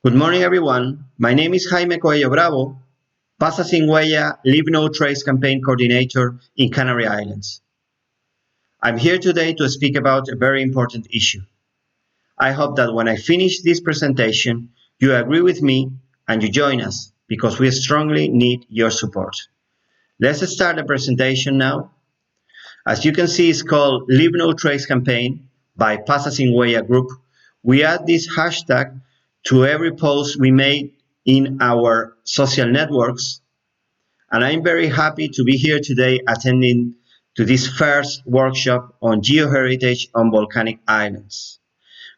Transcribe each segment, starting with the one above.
Good morning, everyone. My name is Jaime Coello Bravo, Pasa Sin Huella Leave No Trace Campaign Coordinator in Canary Islands. I'm here today to speak about a very important issue. I hope that when I finish this presentation, you agree with me and you join us because we strongly need your support. Let's start the presentation now. As you can see, it's called Leave No Trace Campaign by Pasa Sin Huella Group. We add this hashtag to every post we make in our social networks, and I'm very happy to be here today attending to this first workshop on geoheritage on volcanic islands.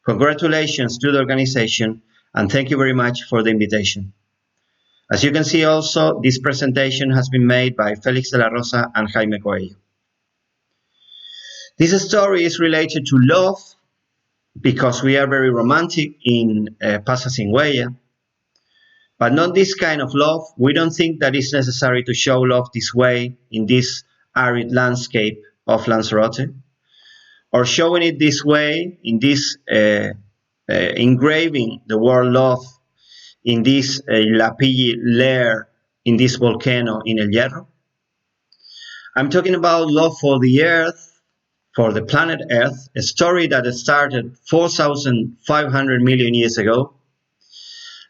Congratulations to the organization, and thank you very much for the invitation. As you can see also, this presentation has been made by Felix de la Rosa and Jaime Coello. This story is related to love because we are very romantic in Pasa Sin Huella, but not this kind of love. We don't think that it's necessary to show love this way in this arid landscape of Lanzarote, or showing it this way in this engraving the word love in this lapilli layer in this volcano in El Hierro. I'm talking about love for the Earth, for the planet Earth, a story that started 4,500 million years ago.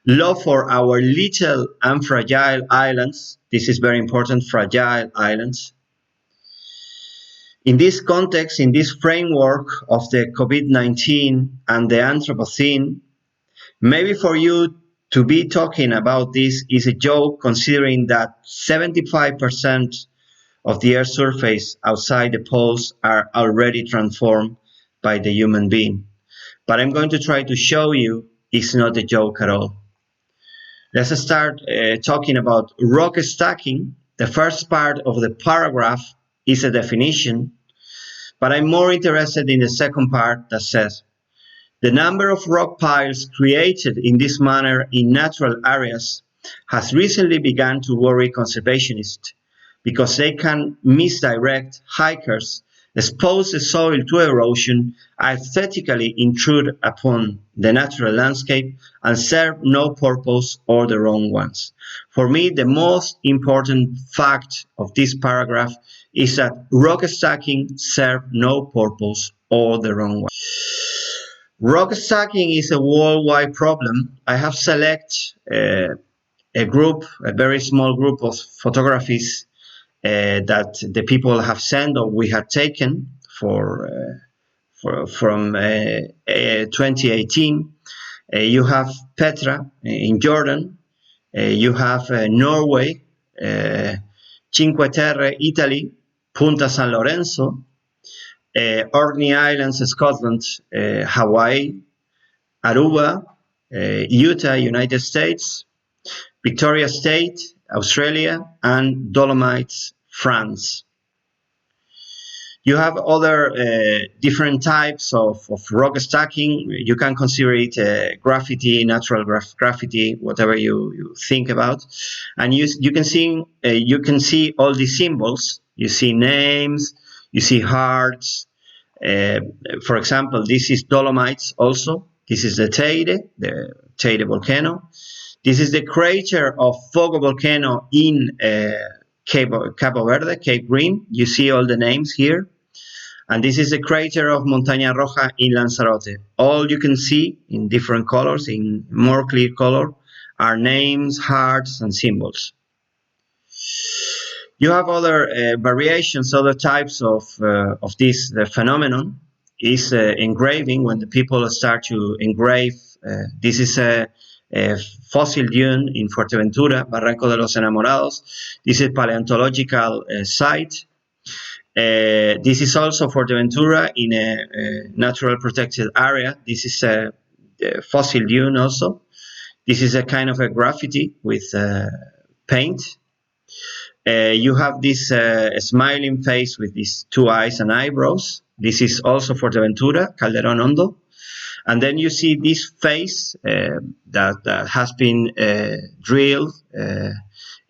Love for our little and fragile islands. This is very important, fragile islands. In this context, in this framework of the COVID-19 and the Anthropocene, maybe for you to be talking about this is a joke, considering that 75% of the Earth's surface outside the poles are already transformed by the human being. But I'm going to try to show you it's not a joke at all. Let's start talking about rock stacking. The first part of the paragraph is a definition, but I'm more interested in the second part that says, the number of rock piles created in this manner in natural areas has recently begun to worry conservationists because they can misdirect hikers, expose the soil to erosion, aesthetically intrude upon the natural landscape, and serve no purpose or the wrong ones. For me, the most important fact of this paragraph is that rock stacking serves no purpose or the wrong one. Rock stacking is a worldwide problem. I have selected a group, a very small group of photographies that the people have sent or we had taken from 2018. You have Petra in Jordan. You have Norway, Cinque Terre, Italy, Punta San Lorenzo, Orkney Islands, Scotland, Hawaii, Aruba, Utah, United States, Victoria State, Australia, and Dolomites, France. You have other different types of rock stacking. You can consider it graffiti, natural graffiti, whatever you think about. And you can see all the symbols. You see names, you see hearts. For example, this is Dolomites also. This is the Teide volcano. This is the crater of Fogo volcano in Cabo Verde, Cape Green. You see all the names here. And this is the crater of Montaña Roja in Lanzarote. All you can see in different colors, in more clear color, are names, hearts, and symbols. You have other variations, other types of this phenomenon. Is engraving, when the people start to engrave. This is a fossil dune in Fuerteventura, Barranco de los Enamorados. This is a paleontological site. This is also Fuerteventura in a natural protected area. This is a fossil dune also. This is a kind of a graffiti with paint. You have this smiling face with these two eyes and eyebrows. This is also Fuerteventura, Calderón Hondo. And then you see this face that has been drilled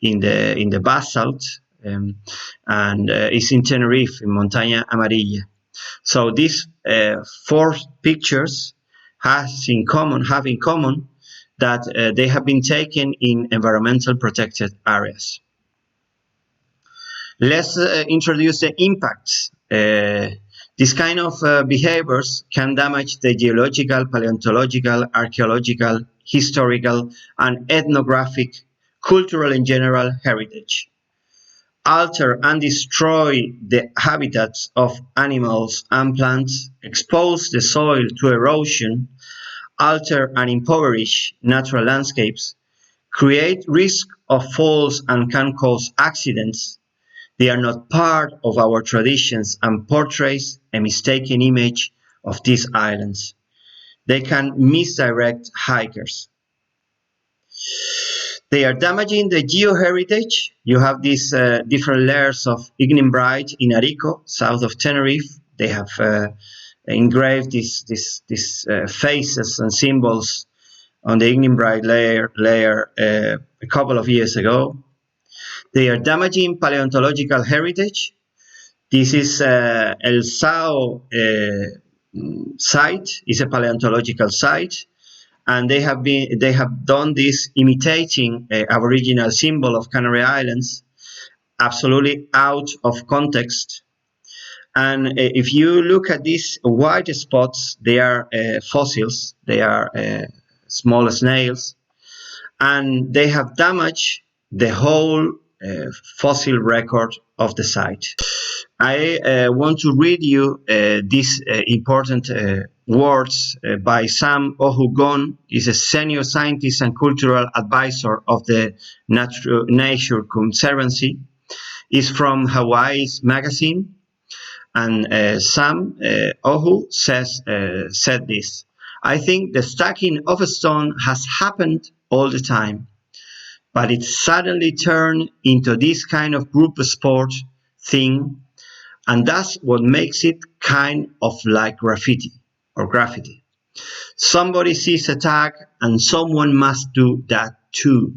in the basalt and is in Tenerife, in Montaña Amarilla. So these four pictures have in common that they have been taken in environmental protected areas. Let's introduce the impacts. This kind of behaviors can damage the geological, paleontological, archaeological, historical, and ethnographic, cultural and general heritage, alter and destroy the habitats of animals and plants, expose the soil to erosion, alter and impoverish natural landscapes, create risk of falls and can cause accidents. They are not part of our traditions and portrays a mistaken image of these islands. They can misdirect hikers. They are damaging the geoheritage. You have these different layers of ignimbrite in Arico, south of Tenerife. They have engraved these faces and symbols on the ignimbrite layer a couple of years ago. They are damaging paleontological heritage. This is El Sao site. It's a paleontological site, and they have done this imitating Aboriginal symbol of Canary Islands, absolutely out of context. And if you look at these white spots, they are fossils. They are small snails, and they have damaged the whole fossil record of the site. I want to read you these important words by Sam Ohugon. He's a senior scientist and cultural advisor of the Nature Conservancy. He's from Hawaii's magazine. And Sam Ohu said this: I think the stacking of a stone has happened all the time, but it suddenly turned into this kind of group sport thing, and that's what makes it kind of like graffiti. Somebody sees a tag and someone must do that too.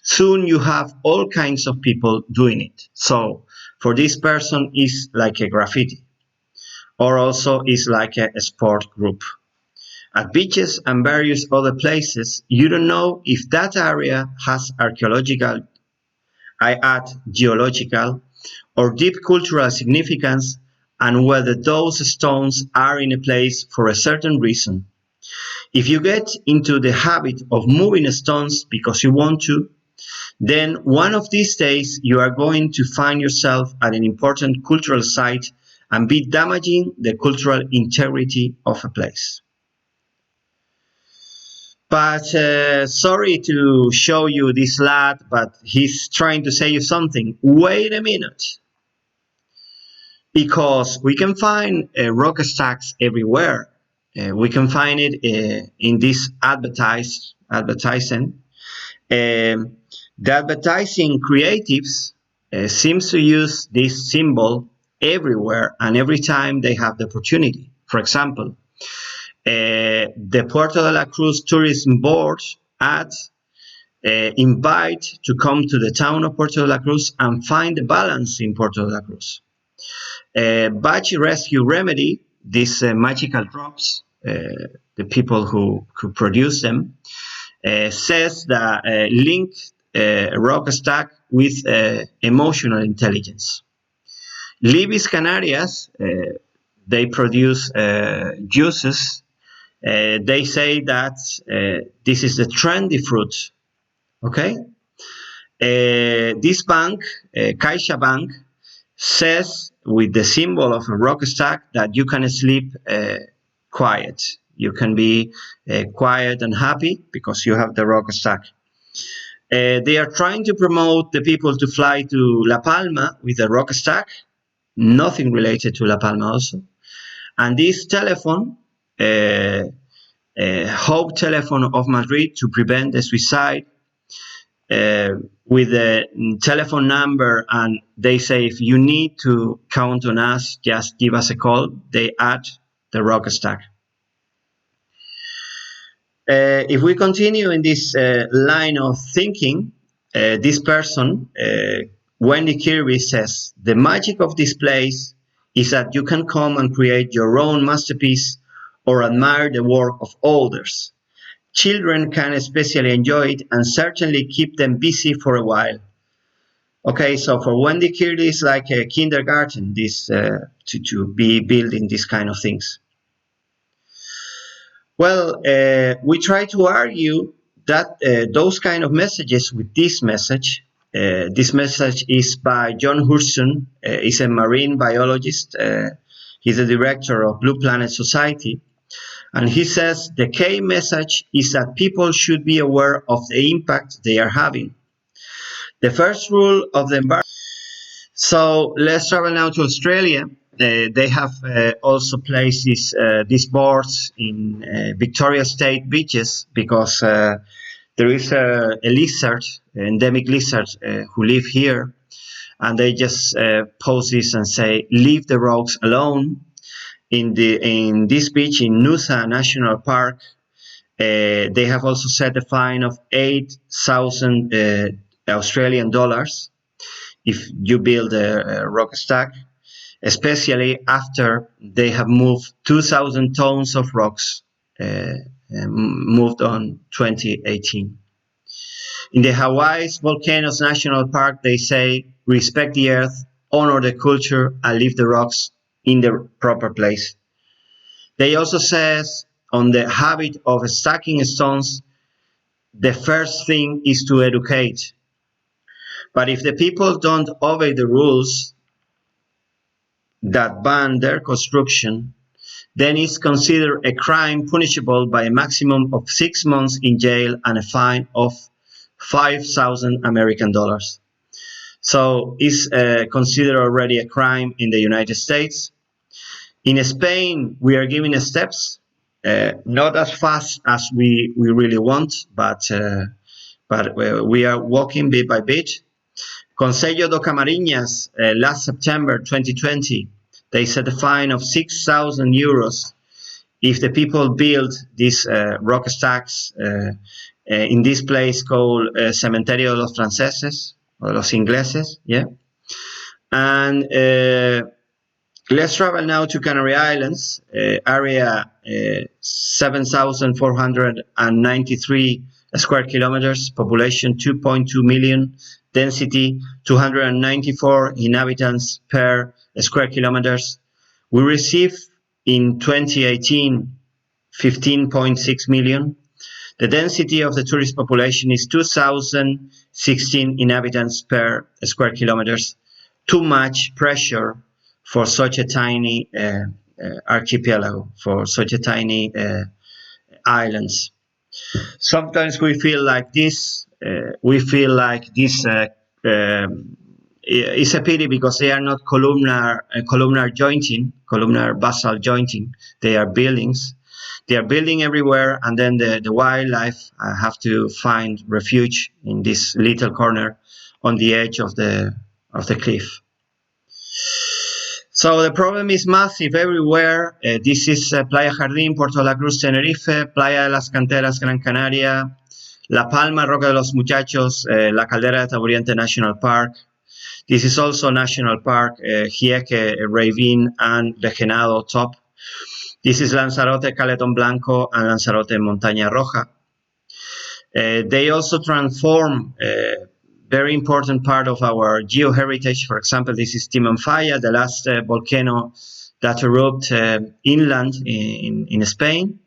Soon you have all kinds of people doing it. So for this person it's like a graffiti, or also it's like a sport group. At beaches and various other places, you don't know if that area has archaeological, I add geological, or deep cultural significance, and whether those stones are in a place for a certain reason. If you get into the habit of moving stones because you want to, then one of these days you are going to find yourself at an important cultural site and be damaging the cultural integrity of a place. But sorry to show you this lad, but he's trying to say you something. Wait a minute. Because we can find rock stacks everywhere. We can find it in this advertising. The advertising creatives seems to use this symbol everywhere and every time they have the opportunity. For example, the Puerto de la Cruz Tourism Board ads invite to come to the town of Puerto de la Cruz and find the balance in Puerto de la Cruz. Batch Rescue Remedy, these magical drops, the people who produce them, says that link rock stack with emotional intelligence. Libis Canarias, they produce juices. They say that this is the trendy fruit. Okay. This bank, Caixa Bank, says with the symbol of a rock stack that you can sleep quiet. You can be quiet and happy because you have the rock stack. They are trying to promote the people to fly to La Palma with a rock stack. Nothing related to La Palma also. And this telephone, Hope Telephone of Madrid, to prevent the suicide, with a telephone number, and they say if you need to count on us, just give us a call. They add the rock stack. If we continue in this line of thinking, this person, Wendy Kirby, says the magic of this place is that you can come and create your own masterpiece or admire the work of others. Children can especially enjoy it and certainly keep them busy for a while. Okay, so for Wendy Kirby, it's like a kindergarten, this to be building these kind of things. Well, we try to argue that those kind of messages with this message. This message is by John Hurson. He's a marine biologist. He's the director of Blue Planet Society. And he says the key message is that people should be aware of the impact they are having. The first rule of the environment. So let's travel now to Australia. They have also placed these boards in Victoria State beaches because there is a lizard, endemic lizard, who live here, and they just post this and say, "Leave the rocks alone." In this beach in Noosa National Park, they have also set a fine of 8,000 Australian dollars if you build a rock stack, especially after they have moved 2,000 tons of rocks moved on 2018. In the Hawaii's Volcanoes National Park, they say, respect the earth, honor the culture, and leave the rocks in the proper place. They also says on the habit of stacking stones, the first thing is to educate. But if the people don't obey the rules that ban their construction, then it's considered a crime punishable by a maximum of 6 months in jail and a fine of 5,000 American dollars. So it's considered already a crime in the United States. In Spain, we are giving steps, not as fast as we really want, but we are walking bit by bit. Consello do Camariñas, last September 2020, they set a fine of 6,000 euros if the people build these rock stacks in this place called Cementerio de los Franceses, or los Ingleses, yeah. And let's travel now to Canary Islands, area 7,493 square kilometers, population 2.2 million, density 294 inhabitants per square kilometers. We received in 2018 15.6 million. The density of the tourist population is 2,016 inhabitants per square kilometers. Too much pressure for such a tiny archipelago, for such a tiny islands. Sometimes we feel like this. It's a pity because they are not columnar basalt jointing. They are buildings. They are building everywhere, and then the wildlife have to find refuge in this little corner on the edge of the cliff. So the problem is massive everywhere. This is Playa Jardín, Puerto La Cruz, Tenerife, Playa de las Canteras, Gran Canaria, La Palma, Roca de los Muchachos, La Caldera de Taburiente National Park. This is also National Park, Gieque, Ravine, and Regenado Top. This is Lanzarote, Caleton Blanco, and Lanzarote, Montaña Roja. They also transform very important part of our geoheritage. For example, this is Timanfaya, the last volcano that erupted inland in Spain.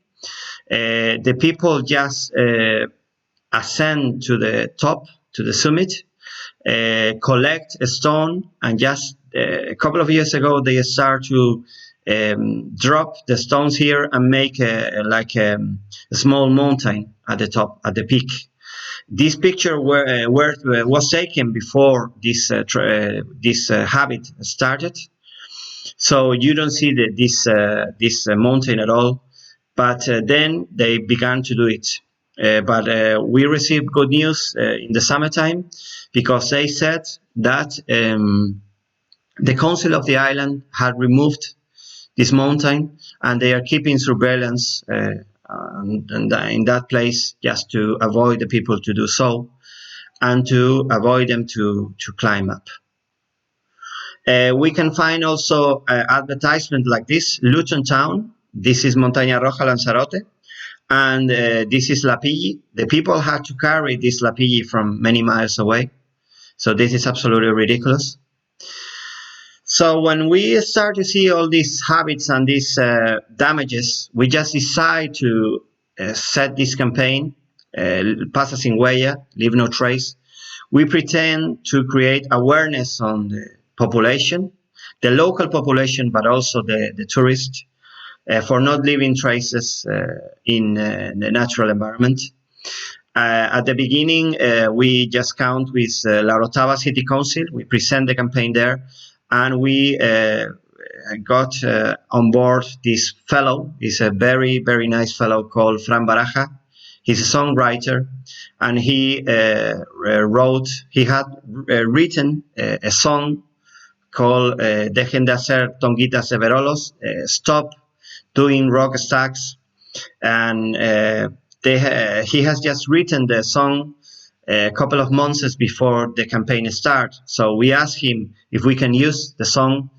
The people just ascend to the top, to the summit, collect a stone, and just a couple of years ago, they start to drop the stones here and make a small mountain at the top, at the peak. This picture was taken before this habit started, so you don't see this mountain at all. But then they began to do it. But we received good news in the summertime because they said that the council of the island had removed this mountain, and they are keeping surveillance and in that place just to avoid the people to do so and to avoid them to climb up. We can find also advertisement like this, Luton Town. This is Montaña Roja, Lanzarote. and this is lapilli. The people had to carry this lapilli from many miles away. So this is absolutely ridiculous. So when we start to see all these habits and these damages, we just decide to set this campaign, Pasa sin huella, leave no trace. We pretend to create awareness on the population, the local population, but also the tourists, for not leaving traces in the natural environment. At the beginning, we just count with La Orotava City Council. We present the campaign there, and we got on board this fellow. He's a very, very nice fellow called Fran Baraja. He's a songwriter, and he had written a song called Dejen de hacer tonguitas de verolos, stop doing rock stacks, and he has just written the song a couple of months before the campaign starts. So we asked him if we can use the song,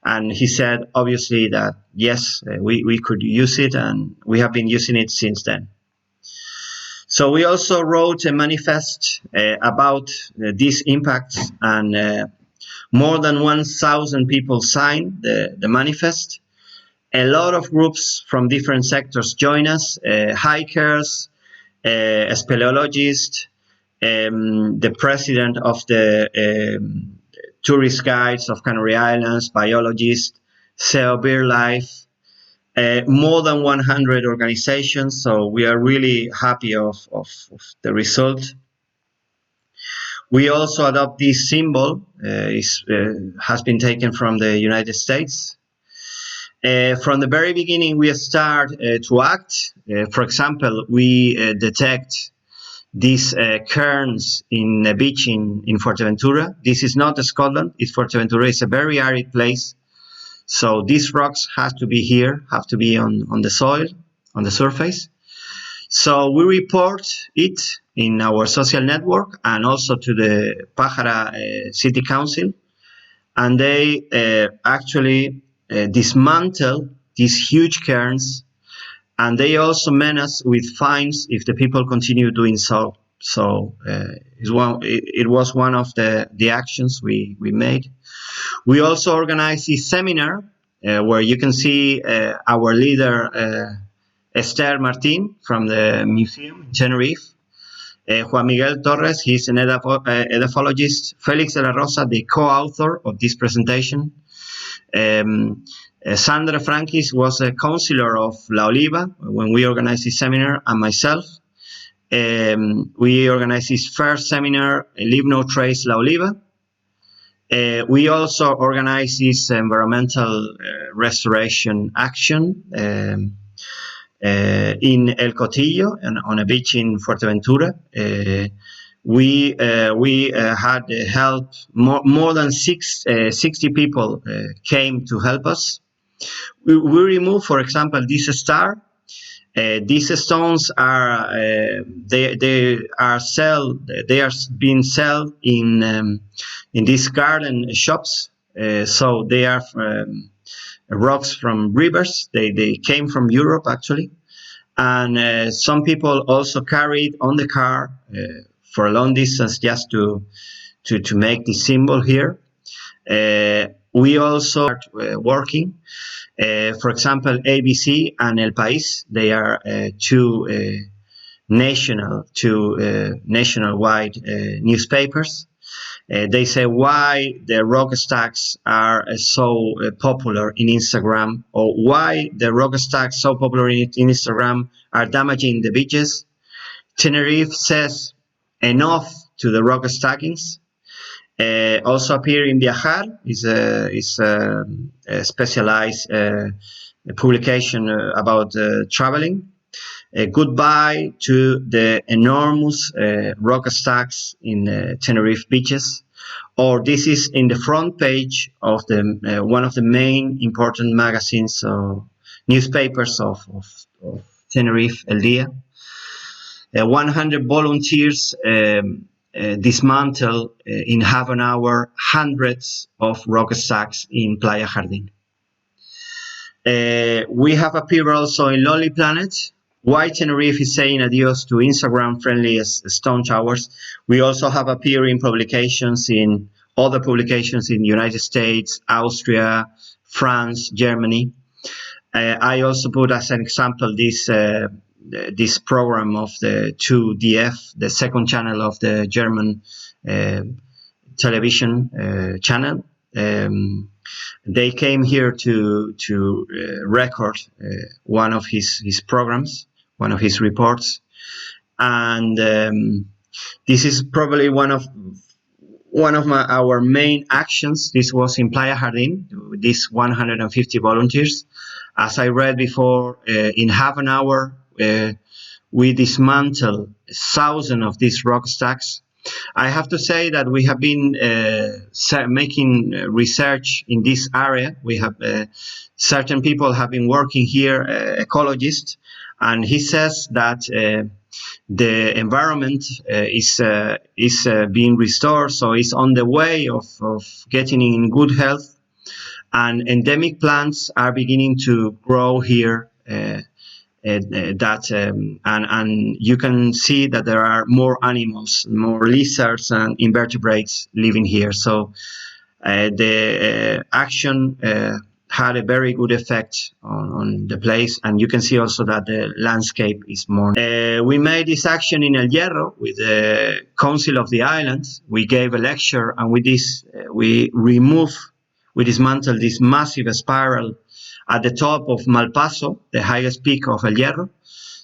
and he said obviously that yes, we could use it, and we have been using it since then. So we also wrote a manifest about these impacts, and more than 1,000 people signed the manifest. A lot of groups from different sectors join us, hikers, speleologists, the president of the tourist guides of Canary Islands, biologists, SEO BirdLife, more than 100 organizations. So we are really happy of the result. We also adopt this symbol, has been taken from the United States. From the very beginning, we start to act. For example, we detect these cairns in a beach in Fuerteventura. This is not Scotland, it's Fuerteventura. It's a very arid place. So these rocks have to be here, have to be on the soil, on the surface. So we report it in our social network and also to the Pájara City Council. And they actually dismantle these huge cairns, and they also menace with fines if the people continue doing so. So it was one of the actions we made. We also organized this seminar where you can see our leader Esther Martin from the museum in Tenerife, Juan Miguel Torres, he's an edaphologist, Felix de la Rosa, the co-author of this presentation, Sandra Frankis was a counselor of La Oliva when we organized this seminar, and myself. We organized this first seminar, Leave No Trace La Oliva. We also organized this environmental restoration action in El Cotillo and on a beach in Fuerteventura. We had help. More than 60 people came to help us. We removed, for example, this star. These stones are they are being sold in these garden shops. So they are rocks from rivers. They came from Europe actually, and some people also carried on the car for a long distance just to make this symbol here. We also are working. For example, ABC and El País, they are two nationwide newspapers. They say why the rock stacks are so popular in Instagram, or why the rock stacks so popular in Instagram are damaging the beaches. Tenerife says enough to the rock stackings. Also appear in Viajar is a specialized publication about traveling. Goodbye to the enormous rock stacks in Tenerife beaches. Or this is in the front page of the one of the main important magazines or newspapers of Tenerife, El Día. 100 volunteers dismantle in half an hour hundreds of rock stacks in Playa Jardín. We have appeared also in Lonely Planet. why Tenerife is saying adios to Instagram-friendly stone towers. We also have appeared in publications, in other publications in the United States, Austria, France, Germany. I also put as an example this program of the 2DF, the second channel of the German television channel. They came here to record one of his programs, one of his reports, and this is probably one of our main actions. This was in Playa Jardín, these 150 volunteers. As I read before, in half an hour, we dismantled 1,000 of these rock stacks. I have to say that we have been making research in this area. We have certain people have been working here, ecologists, and he says that the environment is being restored, so it's on the way of getting in good health, and endemic plants are beginning to grow here. And you can see that there are more animals, more lizards and invertebrates living here. So the action had a very good effect on the place, and you can see also that the landscape is more. We made this action in El Hierro with the Council of the Islands. We gave a lecture, and with this we dismantled this massive spiral at the top of Malpaso, the highest peak of El Hierro.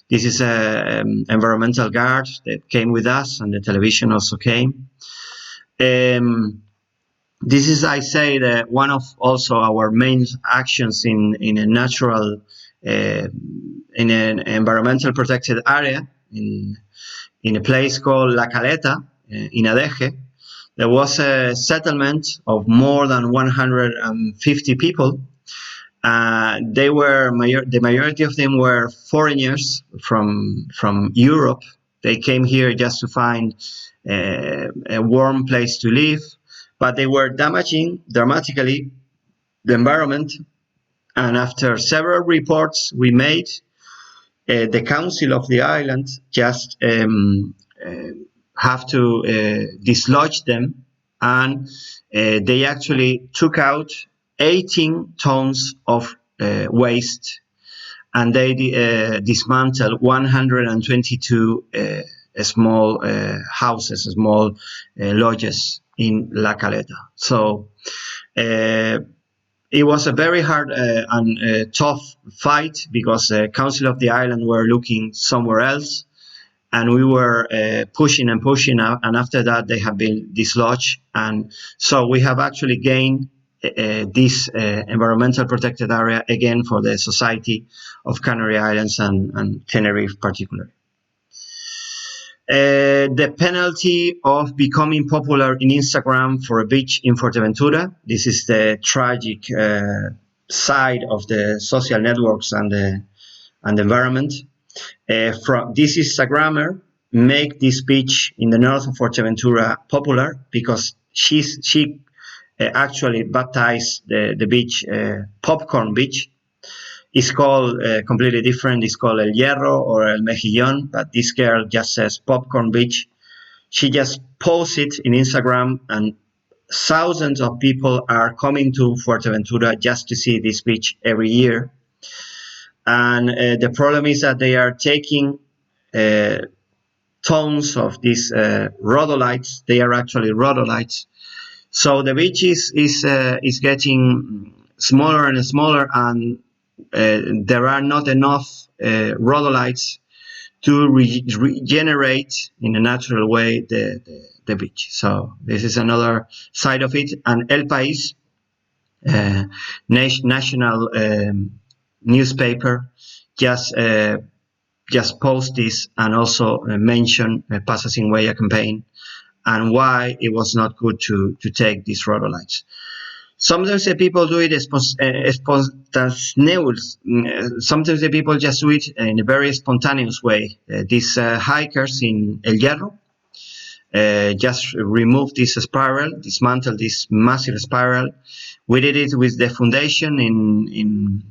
This is an environmental guard that came with us, and the television also came. This is, I say, one of also our main actions in a natural, in an environmental protected area, in a place called La Caleta, in Adeje. There was a settlement of more than 150 people. The majority of them were foreigners from Europe. They came here just to find a warm place to live, but they were damaging dramatically the environment. And after several reports we made, the Council of the Island just have to dislodge them, and they actually took out 18 tons of waste, and they dismantled 122 small houses, small lodges in La Caleta. So it was a very hard and tough fight, because the Council of the Island were looking somewhere else, and we were pushing and pushing, and after that they have been dislodged. And so we have actually gained this environmental protected area again for the Society of Canary Islands and Tenerife particularly. The penalty of becoming popular in Instagram for a beach in Fuerteventura. This is the tragic side of the social networks and the environment. This Instagrammer make this beach in the north of Fuerteventura popular because she actually baptized the beach Popcorn Beach. It's called completely different. It's called El Hierro or El Mejillón, but this girl just says Popcorn Beach. She just posts it in Instagram, and thousands of people are coming to Fuerteventura just to see this beach every year. And the problem is that they are taking tons of these rhodolites. They are actually rhodolites. So the beach is getting smaller and smaller, and there are not enough rhodolites to regenerate in a natural way the beach. So this is another side of it. And El País, national newspaper, just post this and also mention Pasa Sin Huella campaign and why it was not good to take these rhodolites. Sometimes the people do it spontaneous. Sometimes the people just do it in a very spontaneous way. These hikers in El Hierro just removed this spiral, dismantled this massive spiral. We did it with the foundation in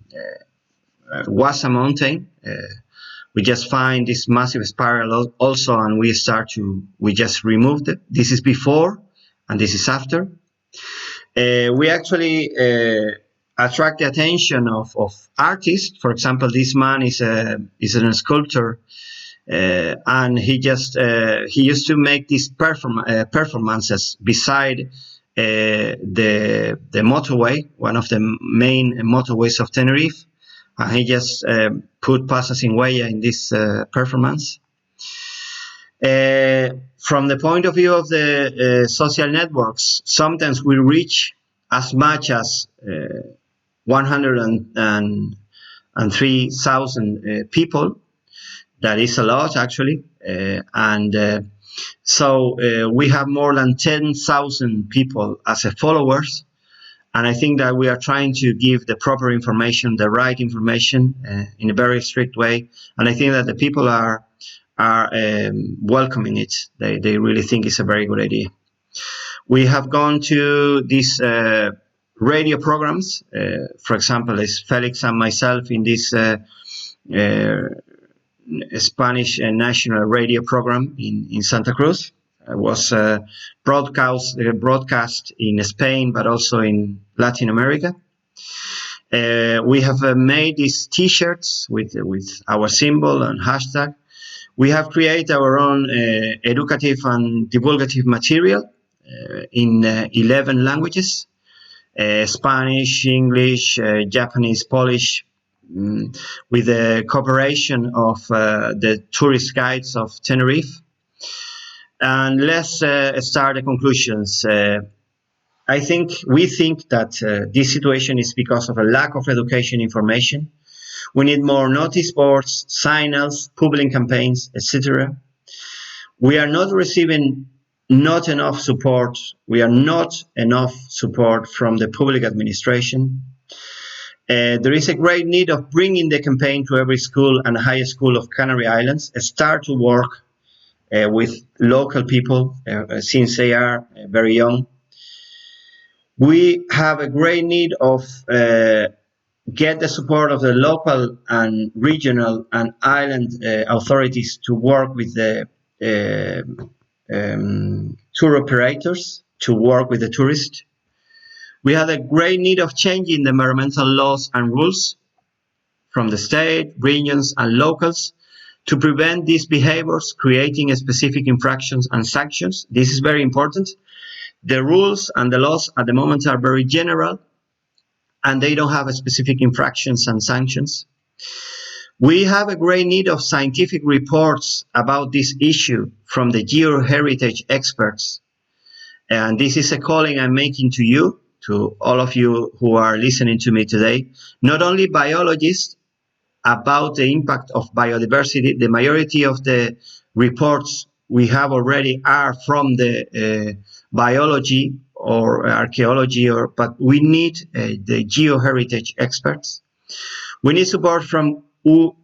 Huasa Mountain. we just find this massive spiral also, and we just removed it. This is before, and this is after. We actually attract the attention of artists. For example, this man is a sculptor, and he used to make these performances beside the motorway, one of the main motorways of Tenerife. And he just put Pasas in Huella in this performance. From the point of view of the social networks, sometimes we reach as much as 103,000 people. That is a lot, actually. So we have more than 10,000 people as followers. And I think that we are trying to give the proper information, the right information, in a very strict way. And I think that the people are welcoming it. They really think it's a very good idea. We have gone to these radio programs. For example, it's Felix and myself in this Spanish national radio program in Santa Cruz. It was broadcast in Spain, but also in Latin America. We have made these T-shirts with our symbol and hashtag. We have created our own educative and divulgative material in 11 languages: Spanish, English, Japanese, Polish, with the cooperation of the tourist guides of Tenerife. And let's start the conclusions. We think that this situation is because of a lack of education information. We need more notice boards, signals, public campaigns, etc. We are not receiving enough support. We are not enough support from the public administration. There is a great need of bringing the campaign to every school and high school of Canary Islands. Start to work with local people since they are very young. We have a great need of get the support of the local and regional and island authorities to work with the tour operators, to work with the tourists. We have a great need of changing the environmental laws and rules from the state, regions, and locals to prevent these behaviors, creating specific infractions and sanctions. This is very important. The rules and the laws at the moment are very general, and they don't have specific infractions and sanctions. We have a great need of scientific reports about this issue from the geoheritage experts. And this is a calling I'm making to you, to all of you who are listening to me today, not only biologists, about the impact of biodiversity. The majority of the reports we have already are from the biology or archaeology, but we need the geoheritage experts. We need support from UICN,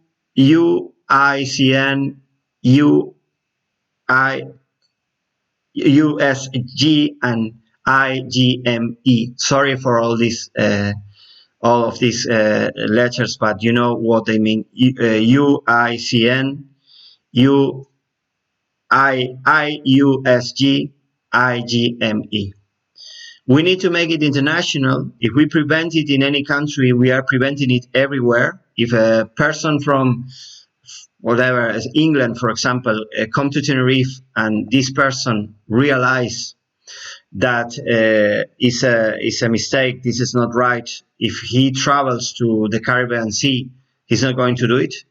USG, and IGME. Sorry for all this. All of these letters, but you know what they mean. UICN, IUSG, IGME. We need to make it international. If we prevent it in any country, we are preventing it everywhere. If a person from whatever, England, for example, come to Tenerife and this person realize that is a mistake, this is not right. If he travels to the Caribbean Sea, he's not going to do it.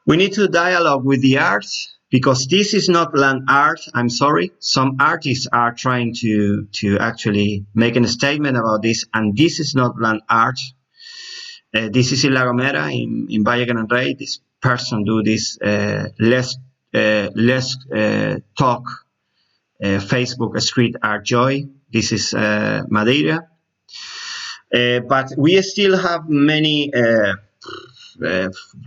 We need to dialogue with the arts, because this is not land art. I'm sorry. Some artists are trying to actually make a statement about this, and this is not land art. This is in La Gomera, in Valle Gran Rey. This person do this less talk Facebook street art joy. This is Madeira. But we still have many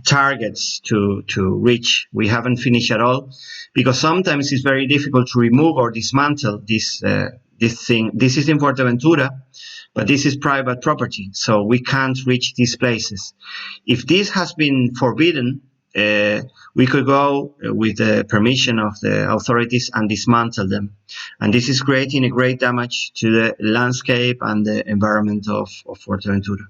targets to reach. We haven't finished at all, because sometimes it's very difficult to remove or dismantle these This is in Fuerteventura, but this is private property, so we can't reach these places. If this has been forbidden, we could go with the permission of the authorities and dismantle them. And this is creating a great damage to the landscape and the environment of Fuerteventura.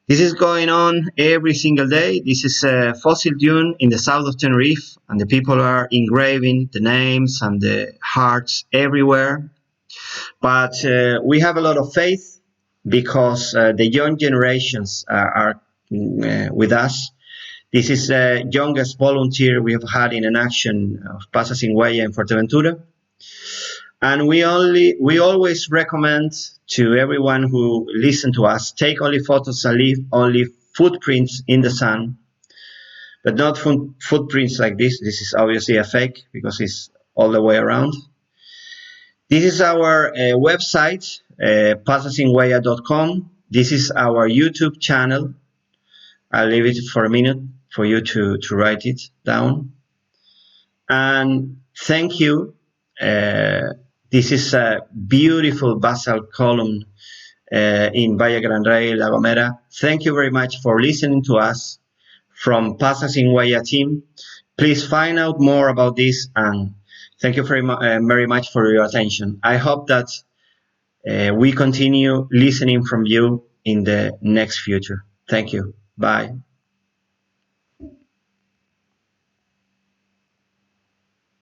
This is going on every single day. This is a fossil dune in the south of Tenerife, and the people are engraving the names and the hearts everywhere. But we have a lot of faith because the young generations are with us. This is the youngest volunteer we have had in an action of Pasas sin Huella in Fuerteventura. And we always recommend to everyone who listen to us, take only photos and leave only footprints in the sand, but not footprints like this. This is obviously a fake because it's all the way around. This is our website, pasasinhuella.com. This is our YouTube channel. I'll leave it for a minute for you to write it down. And thank you. This is a beautiful basalt column in Valle Gran Rey, La Gomera. Thank you very much for listening to us from Pasas sin Huella team. Please find out more about this, and thank you very much for your attention. I hope that we continue listening from you in the next future. Thank you. Bye.